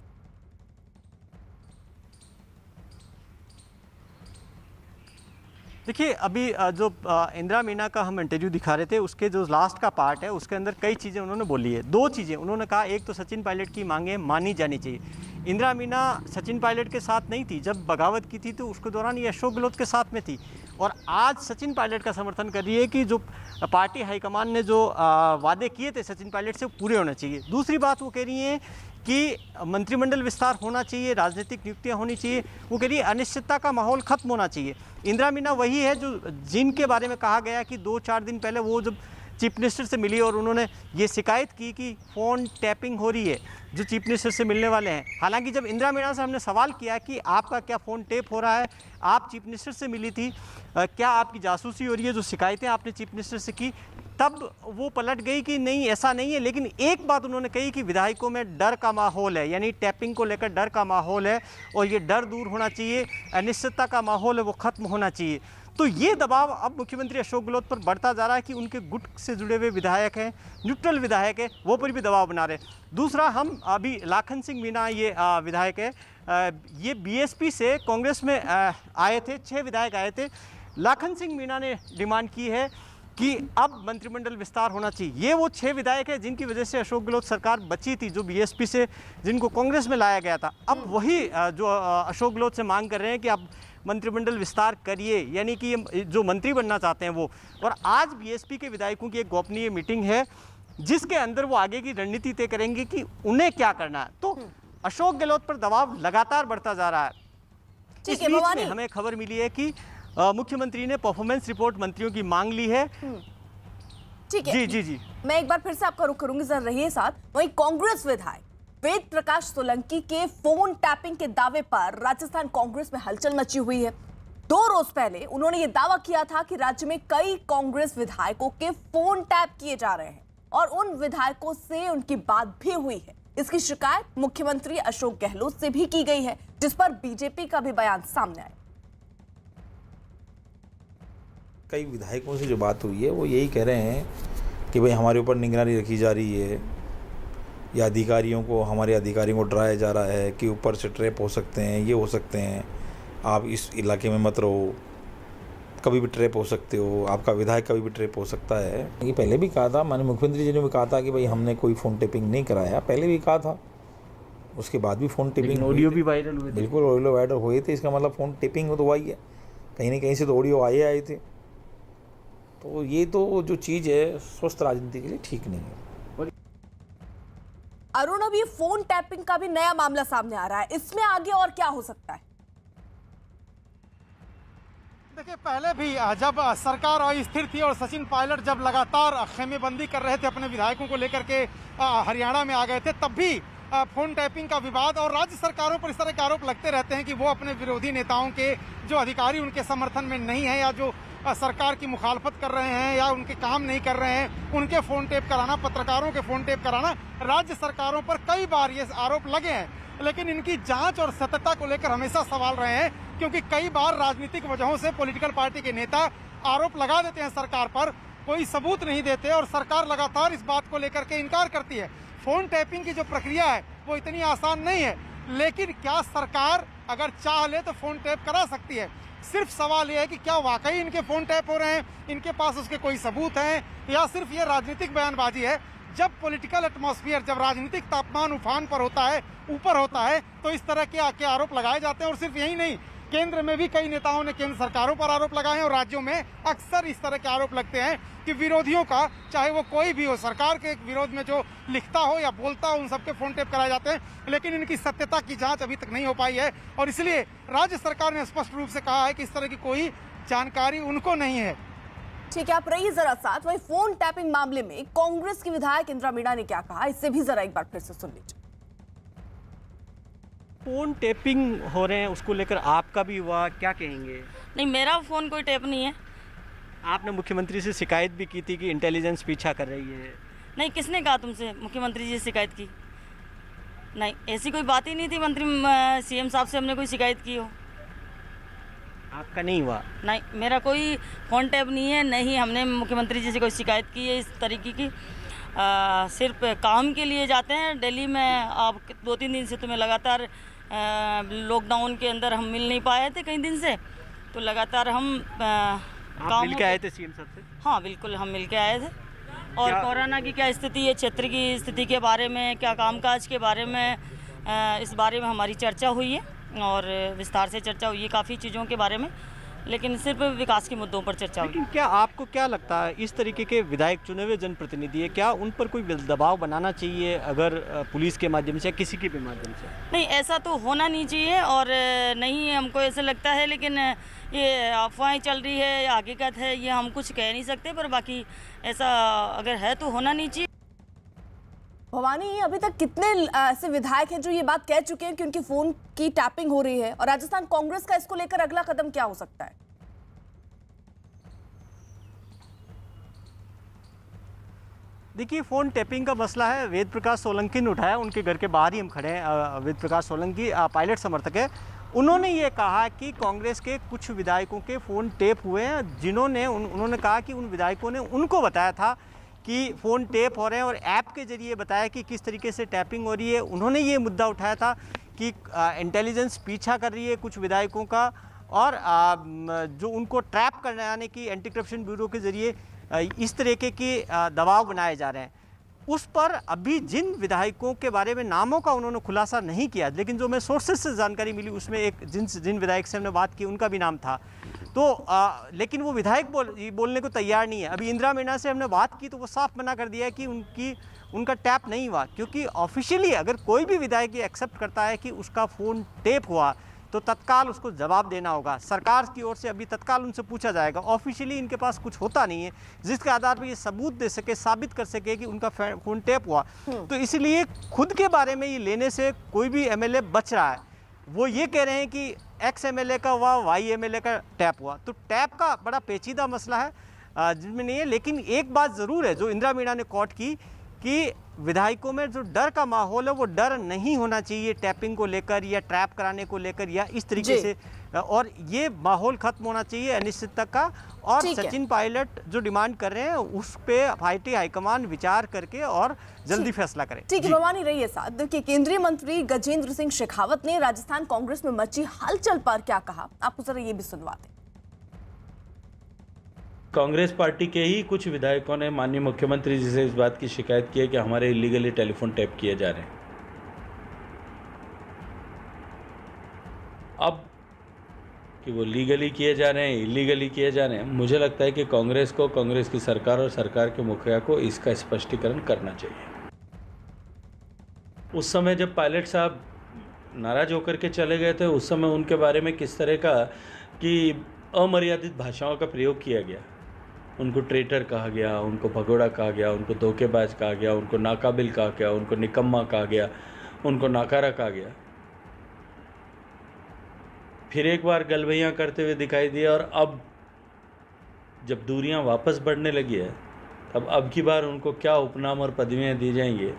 देखिए अभी जो इंदिरा मीना का हम इंटरव्यू दिखा रहे थे, उसके जो लास्ट का पार्ट है उसके अंदर कई चीज़ें उन्होंने बोली है। दो चीज़ें उन्होंने कहा, एक तो सचिन पायलट की मांगें मानी जानी चाहिए। इंदिरा मीना सचिन पायलट के साथ नहीं थी, जब बगावत की थी तो उसके दौरान ये अशोक गहलोत के साथ में थी, और आज सचिन पायलट का समर्थन कर रही है कि जो पार्टी हाईकमान ने जो वादे किए थे सचिन पायलट से पूरे होने चाहिए। दूसरी बात वो कह रही हैं कि मंत्रिमंडल विस्तार होना चाहिए, राजनीतिक नियुक्तियां होनी चाहिए। वो कह रही है अनिश्चितता का माहौल खत्म होना चाहिए। इंदिरा मीना वही है जो जिनके बारे में कहा गया कि 2-4 दिन पहले वो जब चीफ मिनिस्टर से मिली और उन्होंने ये शिकायत की कि फ़ोन टैपिंग हो रही है जो चीफ मिनिस्टर से मिलने वाले हैं। हालांकि जब इंदिरा मीना से हमने सवाल किया कि आपका क्या फ़ोन टेप हो रहा है, आप चीफ मिनिस्टर से मिली थी, क्या आपकी जासूसी हो रही है, जो शिकायतें आपने चीफ मिनिस्टर से की, तब वो पलट गई कि नहीं ऐसा नहीं है। लेकिन एक बात उन्होंने कही कि विधायकों में डर का माहौल है, यानी टैपिंग को लेकर डर का माहौल है और ये डर दूर होना चाहिए, अनिश्चितता का माहौल है वो ख़त्म होना चाहिए। तो ये दबाव अब मुख्यमंत्री अशोक गहलोत पर बढ़ता जा रहा है कि उनके गुट से जुड़े हुए विधायक हैं, न्यूट्रल विधायक है, वो पर भी दबाव बना रहे हैं। दूसरा, हम अभी लाखन सिंह मीणा ये विधायक है, ये बीएसपी से कांग्रेस में आए थे, 6 विधायक आए थे। लाखन सिंह मीणा ने डिमांड की है कि अब मंत्रिमंडल विस्तार होना चाहिए। ये वो 6 विधायक हैं जिनकी वजह से अशोक गहलोत सरकार बची थी, जो बीएसपी से जिनको कांग्रेस में लाया गया था। अब वही जो अशोक गहलोत से मांग कर रहे हैं कि अब मंत्रिमंडल विस्तार करिए, यानी कि जो मंत्री बनना चाहते हैं वो। और आज बीएसपी के विधायकों की एक गोपनीय मीटिंग है जिसके अंदर वो आगे की रणनीति तय करेंगे कि उन्हें क्या करना है। तो अशोक गहलोत पर दबाव लगातार बढ़ता जा रहा है। इस बीच में हमें खबर मिली है कि मुख्यमंत्री ने परफॉर्मेंस रिपोर्ट मंत्रियों की मांग ली है। ठीक है, जी। मैं एक बार फिर से आपका रुख करूंगी, जरा रहिए साथ। वहीं कांग्रेस विधायक वेद प्रकाश सोलंकी के फोन टैपिंग के दावे पर राजस्थान कांग्रेस में हलचल मची हुई है। 2 रोज पहले उन्होंने ये दावा किया था कि राज्य में कई कांग्रेस विधायकों के फोन टैप किए जा रहे हैं और उन विधायकों से उनकी बात भी हुई है। इसकी शिकायत मुख्यमंत्री अशोक गहलोत से भी की गई है, जिस पर बीजेपी का भी बयान सामने आया। कई विधायकों से जो बात हुई है वो यही कह रहे हैं कि भाई हमारे ऊपर निगरानी रखी जा रही है, या हमारे अधिकारियों को डराया जा रहा है कि ऊपर से ट्रैप हो सकते हैं, ये हो सकते हैं, आप इस इलाके में मत रहो, कभी भी ट्रैप हो सकते हो, आपका विधायक कभी भी ट्रैप हो सकता है। ये पहले भी कहा था, माननीय मुख्यमंत्री जी ने भी कहा था कि भाई हमने कोई फ़ोन टेपिंग नहीं कराया, पहले भी कहा था। उसके बाद भी फ़ोन टेपिंग, ऑडियो भी वायरल हुए थे। बिल्कुल ऑडियो वायरल हुए थे, इसका मतलब फ़ोन टेपिंग तो हुआ ही है, कहीं ना कहीं से तो ऑडियो आए थे। तो ये तो जो चीज़ है स्वस्थ राजनीति के लिए ठीक नहीं है। अरुण, अब ये फोन टैपिंग का भी नया मामला सामने आ रहा है, इसमें आगे और क्या हो सकता है? देखिए, पहले भी जब सरकार अस्थिर थी और सचिन पायलट जब लगातार खेमेबंदी कर रहे थे अपने विधायकों को लेकर के हरियाणा में आ गए थे, तब भी फोन टैपिंग का विवाद और राज्य सरकारों पर इस तरह के आरोप लगते रहते हैं कि वो अपने विरोधी नेताओं के जो अधिकारी उनके समर्थन में नहीं है या जो सरकार की मुखालफत कर रहे हैं या उनके काम नहीं कर रहे हैं, उनके फ़ोन टेप कराना, पत्रकारों के फ़ोन टेप कराना, राज्य सरकारों पर कई बार ये आरोप लगे हैं। लेकिन इनकी जांच और सत्यता को लेकर हमेशा सवाल रहे हैं, क्योंकि कई बार राजनीतिक वजहों से पॉलिटिकल पार्टी के नेता आरोप लगा देते हैं सरकार पर, कोई सबूत नहीं देते और सरकार लगातार इस बात को लेकर के इनकार करती है। फ़ोन टैपिंग की जो प्रक्रिया है वो इतनी आसान नहीं है, लेकिन क्या सरकार अगर चाह ले तो फ़ोन टैप करा सकती है। सिर्फ सवाल ये है कि क्या वाकई इनके फ़ोन टैप हो रहे हैं, इनके पास उसके कोई सबूत हैं, या सिर्फ ये राजनीतिक बयानबाजी है। जब पॉलिटिकल एटमॉस्फेयर, जब राजनीतिक तापमान उफान पर होता है, ऊपर होता है, तो इस तरह के आरोप लगाए जाते हैं। और सिर्फ यही नहीं, केंद्र में भी कई नेताओं ने केंद्र सरकारों पर आरोप लगाए हैं और राज्यों में अक्सर इस तरह के आरोप लगते हैं कि विरोधियों का, चाहे वो कोई भी हो, सरकार के विरोध में जो लिखता हो या बोलता हो, उन सबके फ़ोन टेप कराए जाते हैं। लेकिन इनकी सत्यता की जांच अभी तक नहीं हो पाई है और इसलिए राज्य सरकार ने स्पष्ट रूप से कहा है कि इस तरह की कोई जानकारी उनको नहीं है। ठीक है, आप रहिए जरा साथ। वही फोन टैपिंग मामले में कांग्रेस की विधायक इंदिरा मीणा ने क्या कहा, इससे भी जरा एक बार फिर से सुन लीजिए। फ़ोन टैपिंग हो रहे हैं, उसको लेकर आपका भी हुआ, क्या कहेंगे? नहीं, मेरा फ़ोन कोई टैप नहीं है। आपने मुख्यमंत्री से शिकायत भी की थी कि इंटेलिजेंस पीछा कर रही है। नहीं, किसने कहा तुमसे मुख्यमंत्री जी से शिकायत की? नहीं, ऐसी कोई बात ही नहीं थी। सीएम साहब से हमने कोई शिकायत की हो। आपका नहीं हुआ? नहीं, मेरा कोई फ़ोन टैप नहीं है, नहीं हमने मुख्यमंत्री जी से कोई शिकायत की है इस तरीके की। सिर्फ काम के लिए जाते हैं दिल्ली में। अब 2-3 दिन से तुम्हें लगातार लॉकडाउन के अंदर हम मिल नहीं पाए थे कई दिन से, बिल्कुल लगातार हम आप मिल के आए थे सीएम साहब से? हाँ बिल्कुल, हम मिल के आए थे और कोरोना की क्या स्थिति है, क्षेत्र की स्थिति के बारे में, क्या कामकाज के बारे में, इस बारे में हमारी चर्चा हुई है और विस्तार से चर्चा हुई है काफ़ी चीज़ों के बारे में, लेकिन सिर्फ विकास के मुद्दों पर चर्चा हुई। लेकिन क्या आपको क्या लगता है, इस तरीके के विधायक चुने हुए जनप्रतिनिधि है, क्या उन पर कोई दबाव बनाना चाहिए अगर पुलिस के माध्यम से या किसी के भी माध्यम से? नहीं, ऐसा तो होना नहीं चाहिए और नहीं हमको ऐसा लगता है, लेकिन ये अफवाहें चल रही है या हकीकत है ये हम कुछ कह नहीं सकते, पर बाकी ऐसा अगर है तो होना नहीं चाहिए। भवानी, अभी तक कितने ऐसे विधायक हैं जो ये बात कह चुके हैं कि उनके फोन की टैपिंग हो रही है, और राजस्थान कांग्रेस का इसको लेकर अगला कदम क्या हो सकता है? देखिए, फ़ोन टैपिंग का मसला है, वेद प्रकाश सोलंकी ने उठाया, उनके घर के बाहर ही हम खड़े हैं। वेद प्रकाश सोलंकी पायलट समर्थक है, उन्होंने ये कहा कि कांग्रेस के कुछ विधायकों के फ़ोन टेप हुए हैं, जिन्होंने उन्होंने कहा कि उन विधायकों ने उनको बताया था कि फ़ोन टेप हो रहे हैं और ऐप के ज़रिए बताया कि किस तरीके से टैपिंग हो रही है। उन्होंने ये मुद्दा उठाया था कि इंटेलिजेंस पीछा कर रही है कुछ विधायकों का, और जो उनको ट्रैप करने आने की एंटी करप्शन ब्यूरो के ज़रिए इस तरीके के दबाव बनाए जा रहे हैं। उस पर अभी जिन विधायकों के बारे में नामों का उन्होंने खुलासा नहीं किया, लेकिन जो मैं सोर्सेज से जानकारी मिली उसमें एक जिन विधायक से हमने बात की उनका भी नाम था, तो लेकिन वो विधायक बोलने को तैयार नहीं है। अभी इंदिरा मीणा से हमने बात की तो वो साफ मना कर दिया है कि उनका टैप नहीं हुआ, क्योंकि ऑफिशियली अगर कोई भी विधायक ये एक्सेप्ट करता है कि उसका फ़ोन टेप हुआ तो तत्काल उसको जवाब देना होगा। सरकार की ओर से अभी तत्काल उनसे पूछा जाएगा। ऑफिशियली इनके पास कुछ होता नहीं है जिसके आधार पर ये सबूत दे सके, साबित कर सके कि उनका फ़ोन टैप हुआ। तो इसलिए खुद के बारे में ये लेने से कोई भी एमएलए बच रहा है। वो ये कह रहे हैं कि एक्स एमएलए का हुआ, वाई एमएलए का टैप हुआ, तो टैप का बड़ा पेचीदा मसला है जिसमें नहीं है। लेकिन एक बात ज़रूर है जो इंदिरा मीणा ने कोट की कि विधायकों में जो डर का माहौल है वो डर नहीं होना चाहिए टैपिंग को लेकर या ट्रैप कराने को लेकर या इस तरीके से, और ये माहौल खत्म होना चाहिए अनिश्चितता का। और सचिन पायलट जो डिमांड कर रहे हैं उस पे पार्टी हाईकमान विचार करके और जल्दी फैसला करें। ठीक है भवानी, रहिए साथ। देखिए, केंद्रीय मंत्री गजेंद्र सिंह शेखावत ने राजस्थान कांग्रेस में मची हलचल पर क्या कहा, आपको जरा ये भी सुनवाते। कांग्रेस पार्टी के ही कुछ विधायकों ने माननीय मुख्यमंत्री जी से इस बात की शिकायत की है कि हमारे इलीगली टेलीफोन टैप किए जा रहे हैं। अब कि वो लीगली किए जा रहे हैं, इलीगली किए जा रहे हैं, मुझे लगता है कि कांग्रेस को, कांग्रेस की सरकार और सरकार के मुखिया को इसका स्पष्टीकरण करना चाहिए। उस समय जब पायलट साहब नाराज होकर के चले गए थे, उस समय उनके बारे में किस तरह का कि अमर्यादित भाषाओं का प्रयोग किया गया, उनको ट्रेटर कहा गया, उनको भगोड़ा कहा गया, उनको धोखेबाज कहा गया, उनको नाकाबिल कहा गया, उनको निकम्मा कहा गया, उनको नाकारा कहा गया। फिर एक बार गलबैयाँ करते हुए दिखाई दिया, और अब जब दूरियां वापस बढ़ने लगी है तब अब की बार उनको क्या उपनाम और पदवियाँ दी जाएंगी,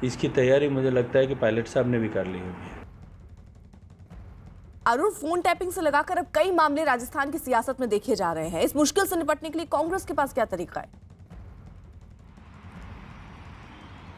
इसकी तैयारी मुझे लगता है कि पायलट साहब ने भी कर ली होगी। अरुण, फोन टैपिंग से लगाकर अब कई मामले राजस्थान की सियासत में देखे जा रहे हैं। इस मुश्किल से निपटने के लिए कांग्रेस के पास क्या तरीका है?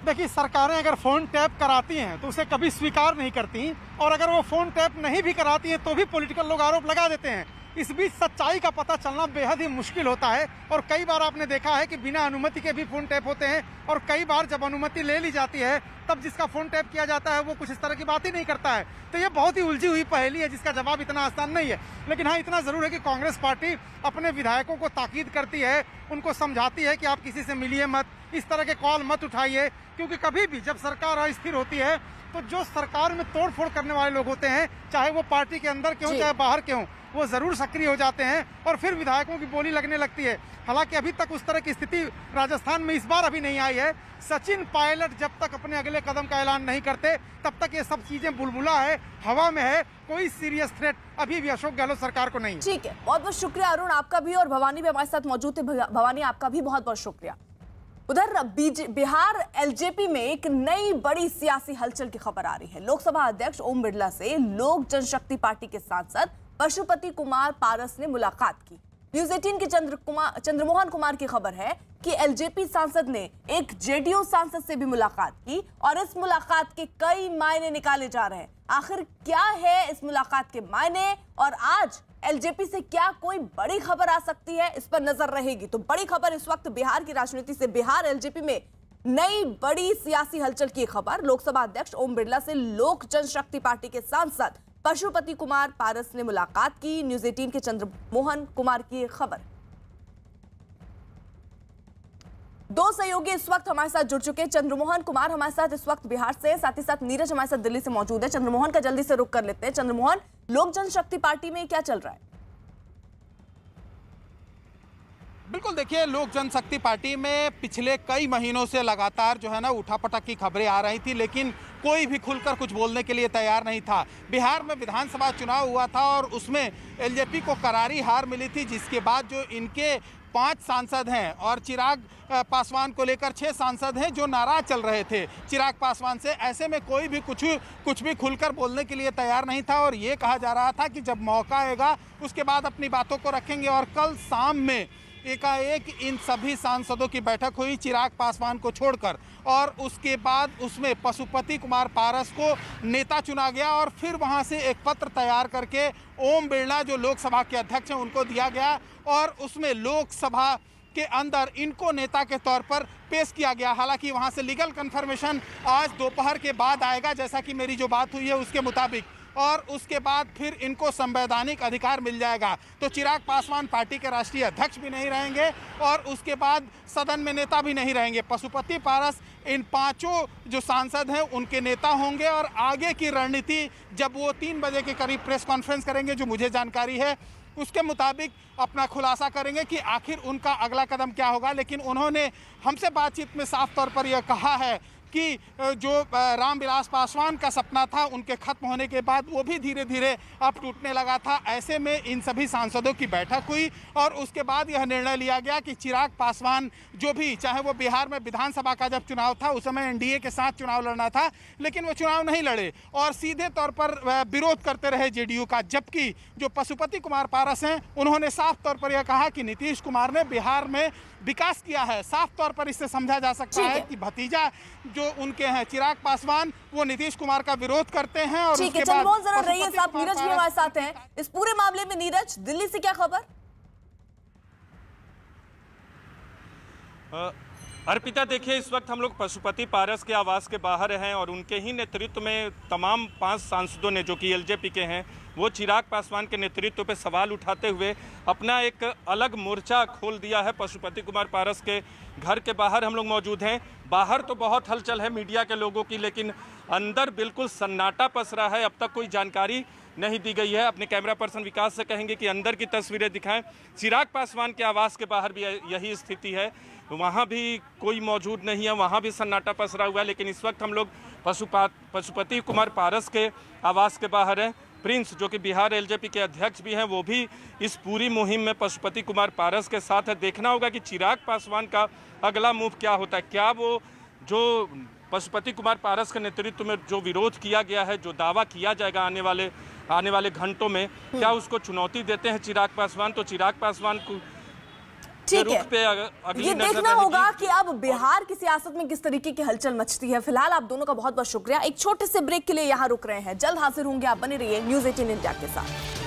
देखिए, सरकारें अगर फ़ोन टैप कराती हैं तो उसे कभी स्वीकार नहीं करती, और अगर वो फ़ोन टैप नहीं भी कराती हैं तो भी पॉलिटिकल लोग आरोप लगा देते हैं। इस बीच सच्चाई का पता चलना बेहद ही मुश्किल होता है, और कई बार आपने देखा है कि बिना अनुमति के भी फ़ोन टैप होते हैं, और कई बार जब अनुमति ले ली जाती है तब जिसका फ़ोन टैप किया जाता है वो कुछ इस तरह की बात ही नहीं करता है। तो ये बहुत ही उलझी हुई पहेली है जिसका जवाब इतना आसान नहीं है। लेकिन हाँ, इतना ज़रूर है कि कांग्रेस पार्टी अपने विधायकों को ताकीद करती है, उनको समझाती है कि आप किसी से मिलिए मत, इस तरह के कॉल मत उठाइए, क्योंकि कभी भी जब सरकार अस्थिर होती है तो जो सरकार में तोड़फोड़ करने वाले लोग होते हैं, चाहे वो पार्टी के अंदर के हों चाहे बाहर के हों, वो ज़रूर सक्रिय हो जाते हैं और फिर विधायकों की बोली लगने लगती है। हालांकि अभी तक उस तरह की स्थिति राजस्थान में इस बार अभी नहीं आई है। सचिन पायलट जब तक अपने अगले कदम का ऐलान नहीं करते तब तक ये सब चीज़ें बुलबुला है, हवा में है, कोई सीरियस थ्रेट अभी भी अशोक गहलोत सरकार को नहीं है। ठीक है, बहुत बहुत शुक्रिया अरुण, आपका भी, और भवानी भी हमारे साथ मौजूद थे। भवानी, आपका भी बहुत बहुत शुक्रिया। उधर बिहार एलजेपी में एक नई बड़ी सियासी हलचल की खबर आ रही है। लोकसभा अध्यक्ष ओम बिरला से लोक जनशक्ति पार्टी के सांसद पशुपति कुमार पारस ने मुलाकात की। न्यूज़ 18 के चंद्रमोहन कुमार की खबर है कि एलजेपी सांसद ने एक जेडीयू सांसद से भी मुलाकात की, और इस मुलाकात के कई मायने निकाले जा रहे हैं। आखिर क्या है इस मुलाकात के मायने, और आज एलजेपी से क्या कोई बड़ी खबर आ सकती है, इस पर नजर रहेगी। तो बड़ी खबर इस वक्त बिहार की राजनीति से, बिहार एलजेपी में नई बड़ी सियासी हलचल की खबर। लोकसभा अध्यक्ष ओम बिरला से लोक जनशक्ति पार्टी के सांसद पशुपति कुमार पारस ने मुलाकात की। न्यूज 18 के चंद्रमोहन कुमार की खबर। दो सहयोगी इस वक्त हमारे साथ जुड़ चुके हैं। चंद्रमोहन कुमार हमारे साथ इस वक्त बिहार से, साथ ही साथ नीरज हमारे साथ दिल्ली से मौजूद है। चंद्रमोहन का जल्दी से रुक कर लेते हैं। चंद्रमोहन, लोक जनशक्ति पार्टी में क्या चल रहा है? बिल्कुल, देखिए, लोक जनशक्ति पार्टी में पिछले कई महीनों से लगातार जो है ना उठापटक की खबरें आ रही थी, लेकिन कोई भी खुलकर कुछ बोलने के लिए तैयार नहीं था। बिहार में विधानसभा चुनाव हुआ था और उसमें एलजेपी को करारी हार मिली थी, जिसके बाद जो इनके 5 सांसद हैं और चिराग पासवान को लेकर 6 सांसद हैं जो नाराज चल रहे थे चिराग पासवान से। ऐसे में कोई भी कुछ भी खुलकर बोलने के लिए तैयार नहीं था और ये कहा जा रहा था कि जब मौका आएगा उसके बाद अपनी बातों को रखेंगे। और कल शाम में एकाएक इन सभी सांसदों की बैठक हुई चिराग पासवान को छोड़कर, और उसके बाद उसमें पशुपति कुमार पारस को नेता चुना गया और फिर वहां से एक पत्र तैयार करके ओम बिरला जो लोकसभा के अध्यक्ष हैं उनको दिया गया और उसमें लोकसभा के अंदर इनको नेता के तौर पर पेश किया गया। हालांकि वहां से लीगल कंफर्मेशन आज दोपहर के बाद आएगा, जैसा कि मेरी जो बात हुई है उसके मुताबिक, और उसके बाद फिर इनको संवैधानिक अधिकार मिल जाएगा। तो चिराग पासवान पार्टी के राष्ट्रीय अध्यक्ष भी नहीं रहेंगे और उसके बाद सदन में नेता भी नहीं रहेंगे। पशुपति पारस इन 5 जो सांसद हैं उनके नेता होंगे और आगे की रणनीति जब वो 3 बजे के करीब प्रेस कॉन्फ्रेंस करेंगे, जो मुझे जानकारी है उसके मुताबिक अपना खुलासा करेंगे कि आखिर उनका अगला कदम क्या होगा। लेकिन उन्होंने हमसे बातचीत में साफ तौर पर यह कहा है कि जो रामविलास पासवान का सपना था उनके खत्म होने के बाद वो भी धीरे धीरे अब टूटने लगा था। ऐसे में इन सभी सांसदों की बैठक हुई और उसके बाद यह निर्णय लिया गया कि चिराग पासवान जो भी, चाहे वो बिहार में विधानसभा का जब चुनाव था उस समय एनडीए के साथ चुनाव लड़ना था, लेकिन वो चुनाव नहीं लड़े और सीधे तौर पर विरोध करते रहे जेडीयू का। जबकि जो पशुपति कुमार पारस हैं उन्होंने साफ तौर पर यह कहा कि नीतीश कुमार ने बिहार में विकास किया है। साफ तौर पर इससे समझा जा सकता है कि भतीजा जो उनके हैं चिराग पासवान, वो नीतीश कुमार का विरोध करते हैं। और ठीक है, चंद्रमोहन जरा रहिए साहब, नीरज भी हमारे साथ हैं इस पूरे मामले में। नीरज, दिल्ली से क्या खबर? अर्पिता, देखिए, इस वक्त हम लोग पशुपति पारस के आवास के बाहर हैं और उनके ही नेतृत्व में तमाम 5 सांसदों ने, जो कि एलजेपी के हैं, वो चिराग पासवान के नेतृत्व पे सवाल उठाते हुए अपना एक अलग मोर्चा खोल दिया है। पशुपति कुमार पारस के घर के बाहर हम लोग मौजूद हैं। बाहर तो बहुत हलचल है मीडिया के लोगों की, लेकिन अंदर बिल्कुल सन्नाटा पसरा है। अब तक कोई जानकारी नहीं दी गई है। अपने कैमरा पर्सन विकास से कहेंगे कि अंदर की तस्वीरें दिखाएं। चिराग पासवान के आवास के बाहर भी यही स्थिति है, वहाँ भी कोई मौजूद नहीं है, वहाँ भी सन्नाटा पसरा हुआ है। लेकिन इस वक्त हम लोग पशुपति कुमार पारस के आवास के बाहर हैं। प्रिंस, जो कि बिहार एलजेपी के अध्यक्ष भी हैं, वो भी इस पूरी मुहिम में पशुपति कुमार पारस के साथ है। देखना होगा कि चिराग पासवान का अगला मूव क्या होता है। क्या वो जो पशुपति कुमार पारस के नेतृत्व में जो विरोध किया गया है, जो दावा किया जाएगा आने वाले घंटों में, क्या उसको चुनौती देते हैं चिराग पासवान? तो चिराग पासवान को ठीक है, ये देखना होगा कि अब बिहार की सियासत में किस तरीके की हलचल मचती है। फिलहाल आप दोनों का बहुत बहुत शुक्रिया। एक छोटे से ब्रेक के लिए यहाँ रुक रहे हैं, जल्द हाजिर होंगे। आप बने रहिए न्यूज 18 इंडिया के साथ।